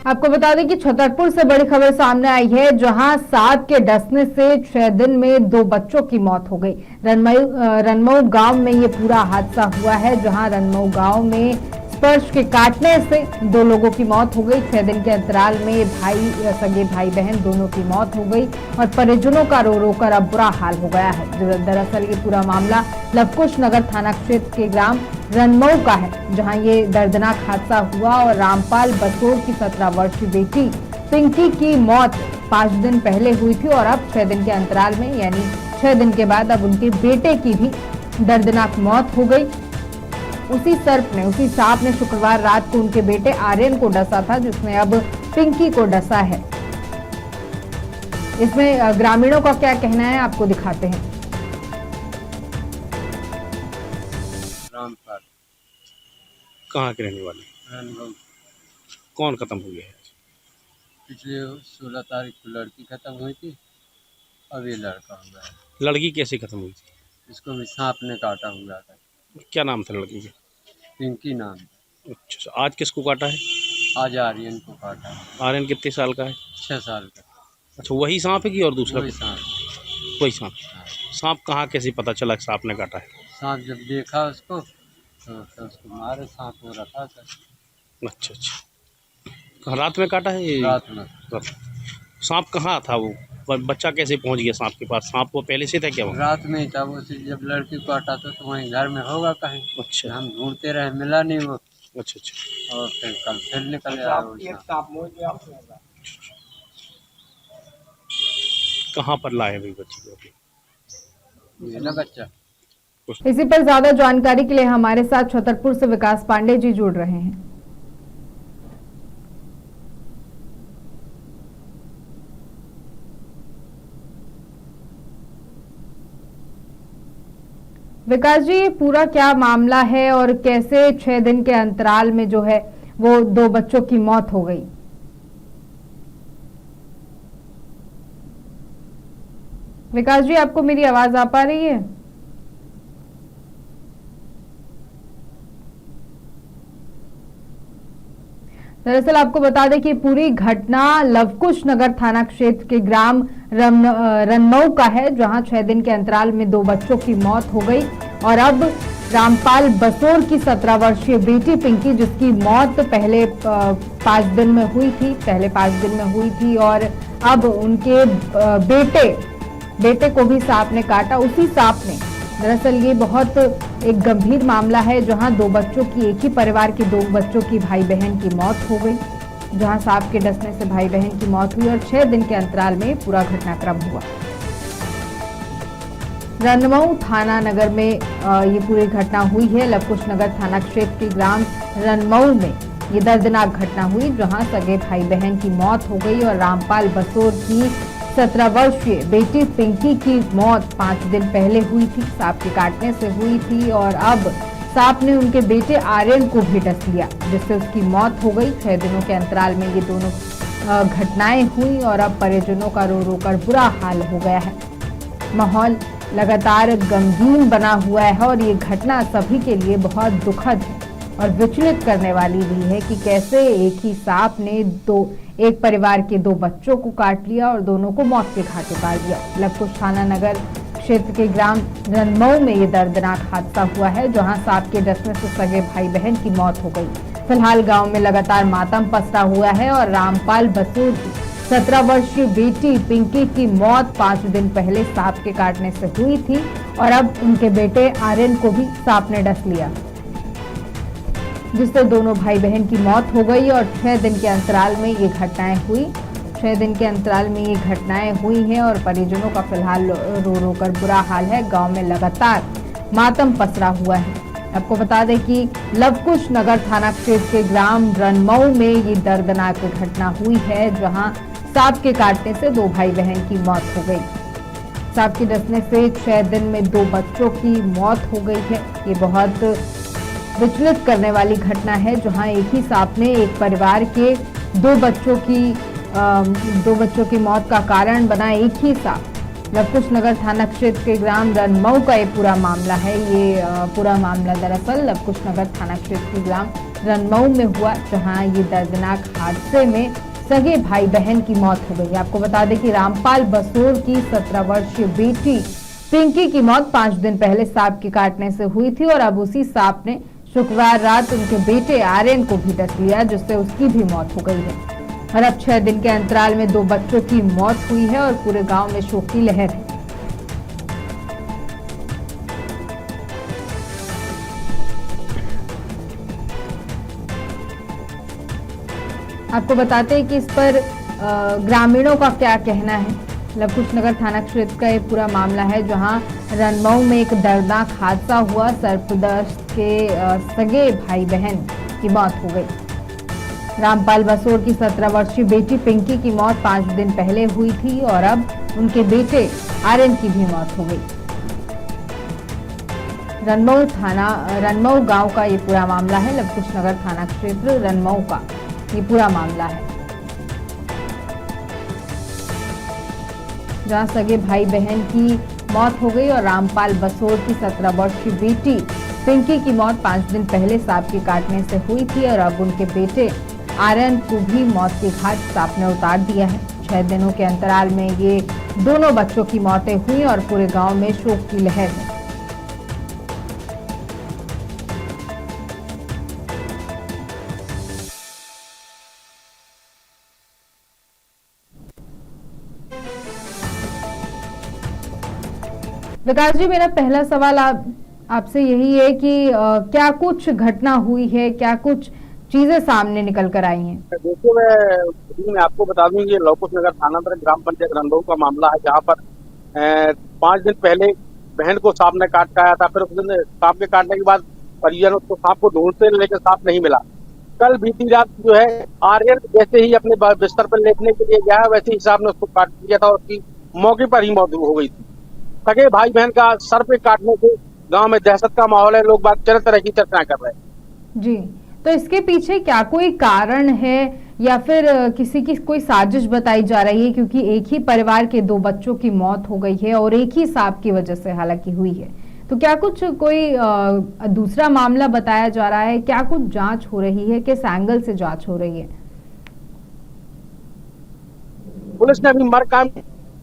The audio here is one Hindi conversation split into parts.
आपको बता दें कि छतरपुर से बड़ी खबर सामने आई है, जहां सांप के डसने से 6 दिन में 2 बच्चों की मौत हो गई। रनमऊ गांव में ये पूरा हादसा हुआ है, जहां रनमऊ गांव में स्पर्श के काटने से 2 लोगों की मौत हो गई। 6 दिन के अंतराल में सगे भाई बहन दोनों की मौत हो गई और परिजनों का रो रो कर अब बुरा हाल हो गया है। दरअसल ये पूरा मामला लवकुश नगर थाना क्षेत्र के ग्राम रनमऊ का है, जहां ये दर्दनाक हादसा हुआ और रामपाल बसोर की 17 वर्षीय बेटी पिंकी की मौत 5 दिन पहले हुई थी और अब 6 दिन के अंतराल में यानी 6 दिन के बाद अब उनके बेटे की भी दर्दनाक मौत हो गई। उसी सांप ने शुक्रवार रात को उनके बेटे आर्यन को डसा था, जिसने अब पिंकी को डसा है। इसमें ग्रामीणों का क्या कहना है आपको दिखाते हैं। रामपाल कहाँ के रहने वाले? कौन खत्म हो गया है? पिछले 16 तारीख को लड़की खत्म हुई थी, अब ये लड़का हुआ है। लड़की कैसे खत्म हुई थी? इसको भी सांप ने काटा हुआ था। क्या नाम था लड़की का? पिंकी नाम। अच्छा, आज किसको काटा है? आज आर्यन को काटा। आर्यन कितने साल का है? 6 साल का। अच्छा, वही सांप है कि और दूसरा? वही सांप। वही सांप। सांप कहाँ कैसे पता चला कि सांप ने काटा है? सांप जब देखा उसको तो उसको मारे, सांप को रखा था। अच्छा अच्छा, रात में काटा है? रात में। सांप कहाँ था वो? बच्चा कैसे पहुंच गया सांप के पास? सांप वो पहले से था क्या वहाँ? रात में ही था वो। जब लड़की को काटा था तो वहीं घर में होगा कहीं। अच्छा, हम ढूंढते रहे, मिला नहीं वो। अच्छा अच्छा। और फिर कल फिर निकल आया वो सांप। कहाँ पर लाए भाई बच्चे को अभी? ये ना बच्चा। इसी पर ज्यादा जानकारी के लिए हमारे साथ छतरपुर से विकास पांडे जी जुड़ रहे हैं। विकास जी, पूरा क्या मामला है और कैसे 6 दिन के अंतराल में जो है वो 2 बच्चों की मौत हो गई? विकास जी, आपको मेरी आवाज आ पा रही है? दरअसल आपको बता दें कि पूरी घटना लवकुश नगर थाना क्षेत्र के ग्राम रनमऊ का है, जहां 6 दिन के अंतराल में 2 बच्चों की मौत हो गई और अब रामपाल बसोर की 17 वर्षीय बेटी पिंकी, जिसकी मौत पहले 5 दिन में हुई थी और अब उनके बेटे को भी सांप ने काटा। उसी सांप ने, दरअसल ये बहुत एक गंभीर मामला है, जहां 2 बच्चों की, एक ही परिवार के 2 बच्चों की भाई बहन की मौत हो गई, जहां सांप के डसने से भाई बहन की मौत हुई और 6 दिन के अंतराल में पूरा घटनाक्रम हुआ। रनमऊ थाना नगर में ये पूरी घटना हुई है। लवकुश नगर थाना क्षेत्र के ग्राम रनमऊ में ये दर्दनाक घटना हुई, जहां सगे भाई बहन की मौत हो गई और रामपाल बसोर की 17 वर्षीय बेटी पिंकी की मौत 5 दिन पहले हुई थी, सांप के काटने से हुई थी और अब सांप ने उनके बेटे आर्यन को भी डस लिया, जिससे उसकी मौत हो गई। 6 दिनों के अंतराल में ये दोनों घटनाएं हुई और अब परिजनों का रो रो कर बुरा हाल हो गया है। माहौल लगातार गमगीन बना हुआ है और ये घटना सभी के लिए बहुत दुखद है और विचलित करने वाली भी है कि कैसे एक ही सांप ने एक परिवार के 2 बच्चों को काट लिया और दोनों को मौत के घाट उतार दिया। लवकुश थाना नगर क्षेत्र के ग्राम रनमऊ में ये दर्दनाक हादसा हुआ है, जहां सांप के डसने से सगे भाई बहन की मौत हो गई। फिलहाल गांव में लगातार मातम पसरा हुआ है और रामपाल बसोर की 17 वर्षीय बेटी पिंकी की मौत 5 दिन पहले सांप के काटने से हुई थी और अब उनके बेटे आर्यन को भी सांप ने डस लिया, जिससे दोनों भाई बहन की मौत हो गई और 6 दिन के अंतराल में ये घटनाएं हुई। 6 दिन के अंतराल में ये घटनाएं हुई हैं और परिजनों का फिलहाल रो रो कर बुरा हाल है। गांव में लगातार मातम पसरा हुआ है। आपको बता दें कि लवकुश नगर थाना क्षेत्र के ग्राम रनमऊ में ये दर्दनाक घटना हुई है, जहां सांप के काटने से 2 भाई बहन की मौत हो गई। सांप के डसने से 6 दिन में 2 बच्चों की मौत हो गई है। ये बहुत विचलित करने वाली घटना है, जहां एक ही सांप ने एक परिवार के 2 बच्चों की मौत का कारण बना। एक ही सांप लवकुश नगर थाना क्षेत्र के ग्राम रनमऊ का ये पूरा मामला है। ये पूरा मामला दरअसल लवकुश नगर थाना क्षेत्र के ग्राम रनमऊ में हुआ, जहां ये दर्दनाक हादसे में सगे भाई बहन की मौत हो गई। आपको बता दें कि रामपाल बसोर की 17 वर्षीय बेटी पिंकी की मौत 5 दिन पहले सांप के काटने से हुई थी और अब उसी सांप ने शुक्रवार रात उनके बेटे आर्यन को भी डस लिया, जिससे उसकी भी मौत हो गई है। और अब 6 दिन के अंतराल में 2 बच्चों की मौत हुई है और पूरे गांव में शोक की लहर है। आपको बताते हैं कि इस पर ग्रामीणों का क्या कहना है। लवकुश नगर थाना क्षेत्र का ये पूरा मामला है, जहां रनमऊ में एक दर्दनाक हादसा हुआ। सर्पदर्श के सगे भाई बहन की मौत हो गई। रामपाल बसोर की 17 वर्षीय बेटी पिंकी की मौत 5 दिन पहले हुई थी और अब उनके बेटे आर्यन की भी मौत हो गई। रनमऊ गांव का ये पूरा मामला है। लवकुश नगर थाना क्षेत्र रनमऊ का ये पूरा मामला है, जहां सगे भाई बहन की मौत हो गई और रामपाल बसोर की 17 वर्षीय बेटी पिंकी की मौत 5 दिन पहले सांप के काटने से हुई थी और अब उनके बेटे आर्यन को भी मौत के घाट सांप ने उतार दिया है। 6 दिनों के अंतराल में ये दोनों बच्चों की मौतें हुई और पूरे गांव में शोक की लहर है। विकास जी, मेरा पहला सवाल आपसे यही है कि क्या कुछ घटना हुई है, क्या कुछ चीजें सामने निकल कर आई हैं? देखिए, मैं आपको बता दूं, ये लवकुश नगर थाना ग्राम पंचायत रनमऊ का मामला है, जहाँ पर 5 दिन पहले बहन को सांप ने काट खाया था। फिर उस दिन सांप के काटने के बाद परिजन उसको सांप को ढूंढते, लेकिन सांप नहीं मिला। कल बीती रात जो है आर्यन जैसे ही अपने बिस्तर पर लेटने के लिए गया, वैसे ही सांप ने उसको काट दिया था और उसकी मौके पर ही मौत हो गई थी। सगे भाई बहन का सर पे काटने से गांव में दहशत का माहौल है। लोग बात तरह तरह की चर्चाएं कर रहे हैं। जी, तो इसके पीछे क्या कोई कारण है या फिर किसी की कोई साजिश बताई जा रही है? क्योंकि एक ही परिवार के 2 बच्चों की मौत हो गई है और एक ही सांप की वजह से हालांकि हुई है, तो क्या कुछ कोई दूसरा मामला बताया जा रहा है? क्या कुछ जांच हो रही है? किस एंगल से जांच हो रही है? पुलिस ने अभी मर काम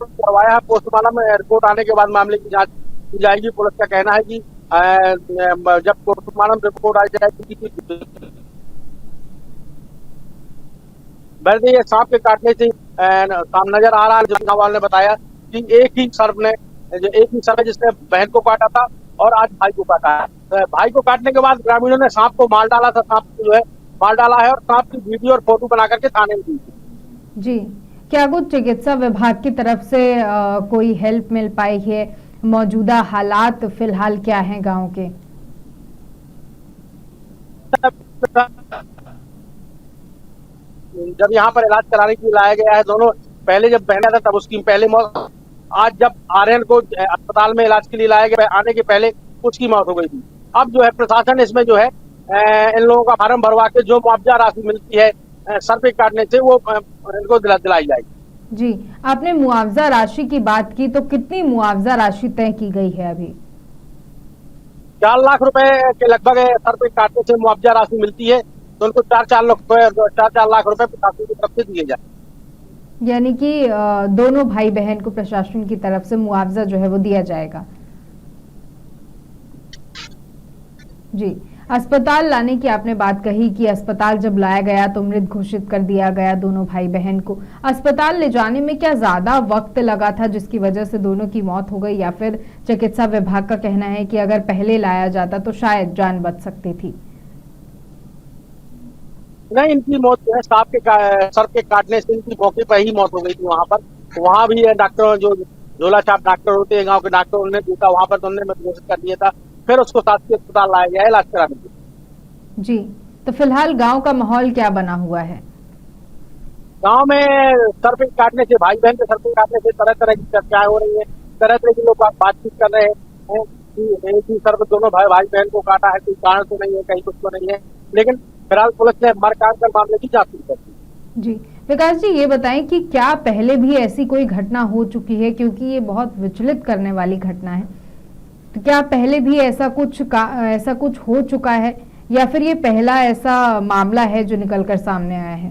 करवाया है। पोस्टमार्टम रिपोर्ट आने के बाद मामले की जांच की जाएगी। पुलिस का कहना है कि जब पोस्टमार्टम रिपोर्ट आ जाएगी, वैसे ये सांप के काटने से नजर आ रहा है। जो गांव वाले ने बताया कि एक ही सर्प है जिसने बहन को काटा था और आज भाई को काटा है। भाई को काटने के बाद ग्रामीणों ने सांप को मार डाला था। सांप जो है मार डाला है और सांप की वीडियो और फोटो बना करके थाने में दी थी। जी, क्या कुछ चिकित्सा विभाग की तरफ से कोई हेल्प मिल पाई है? मौजूदा हालात फिलहाल क्या हैं गांव के? जब यहाँ पर इलाज कराने के लिए लाया गया है, दोनों पहले जब बहन था तब उसकी पहले मौत, आज जब आर्यन को अस्पताल में इलाज के लिए लाया गया, आने के पहले उसकी मौत हो गई थी। अब जो है प्रशासन इसमें जो है इन लोगों का फार्म भरवा के जो मुआवजा राशि मिलती है सर पे काटने से, वो इनको दिलाई जाएगी। जी, आपने मुआवजा राशि की बात की, तो कितनी मुआवजा राशि तय की गई है? अभी 4 लाख रुपए के लगभग सर पे काटने से मुआवजा राशि मिलती है, तो उनको 4 लाख रुपए प्रशासन की तरफ से दिए जाए। यानी कि दोनों भाई बहन को प्रशासन की तरफ से मुआवजा जो है वो दिया जाएगा। जी, अस्पताल लाने की आपने बात कही कि अस्पताल जब लाया गया तो मृत घोषित कर दिया गया दोनों भाई बहन को। अस्पताल ले जाने में क्या ज्यादा वक्त लगा था जिसकी वजह से दोनों की मौत हो गई, या फिर चिकित्सा विभाग का कहना है कि अगर पहले लाया जाता तो शायद जान बच सकती थी? नहीं, इनकी मौत जो है सांप के सर के काटने से इनकी मौके पर ही मौत हो गई थी। वहाँ भी डॉक्टर, जो झोला छाप डॉक्टर होते हैं गांव के डॉक्टर, उन्होंने देखा, वहाँ पर तो उन्होंने मृत घोषित कर दिया था। फिर उसको शासकीय अस्पताल लाया गया है इलाज कराने के लिए। जी, तो फिलहाल गांव का माहौल क्या बना हुआ है? गांव में सर पे काटने से, भाई बहन के सर पे काटने से तरह तरह की चर्चाएं हो रही है। तरह तरह के लोग बातचीत कर रहे हैं कि एक ही सर पे दोनों भाई बहन को काटा है, कोई कारण तो नहीं है, कहीं कुछ तो नहीं है। लेकिन फिलहाल पुलिस ने मरकाट कर मामले की जांच शुरू कर दी। जी, विकास जी, ये बताएं कि क्या पहले भी ऐसी कोई घटना हो चुकी है? क्योंकि ये बहुत विचलित करने वाली घटना है, तो क्या पहले भी ऐसा कुछ हो चुका है या फिर ये पहला ऐसा मामला है जो निकलकर सामने आया है?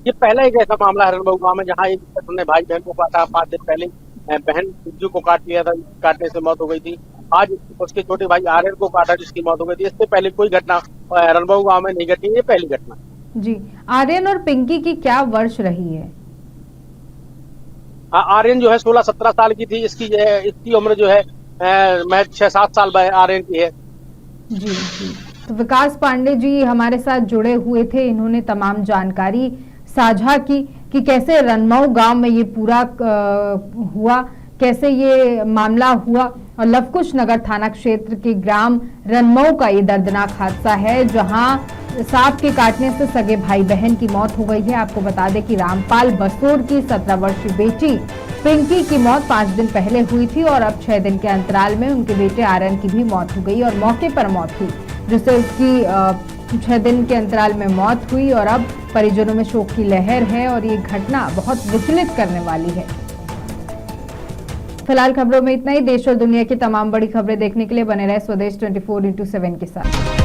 ये पहला एक ऐसा मामला है रनबू गांव में जहाँ एक शख्स ने भाई बहन को काटा। 5 दिन पहले बहन बिज्जू को काट लिया था, काटने से मौत हो गई थी। आज उसके छोटे भाई आर्यन को काटा जिसकी मौत हो गई थी। इससे पहले कोई घटना रनबू गांव में नहीं घटी, ये पहली घटना। जी, आर्यन और पिंकी की क्या वर्ष रही है? आर्यन जो है 16-17 साल की थी। इसकी उम्र जो है महज 6-7 साल आर्यन की है। जी जी। तो विकास पांडे जी हमारे साथ जुड़े हुए थे, इन्होंने तमाम जानकारी साझा की कि कैसे रनमऊ गांव में ये पूरा हुआ, कैसे ये मामला हुआ। और लवकुश नगर थाना क्षेत्र के ग्राम रनमऊ का ये दर्दनाक हादसा है जहां सांप के काटने से सगे भाई बहन की मौत हो गई है। आपको बता दें कि रामपाल बसोर की 17 वर्षीय बेटी पिंकी की मौत 5 दिन पहले हुई थी और अब 6 दिन के अंतराल में उनके बेटे आर्यन की भी मौत हो गई और मौके पर मौत हुई, जिससे उसकी 6 दिन के अंतराल में मौत हुई और अब परिजनों में शोक की लहर है और ये घटना बहुत विचलित करने वाली है। फिलहाल खबरों में इतना ही। देश और दुनिया की तमाम बड़ी खबरें देखने के लिए बने रहे स्वदेश 24x7 के साथ।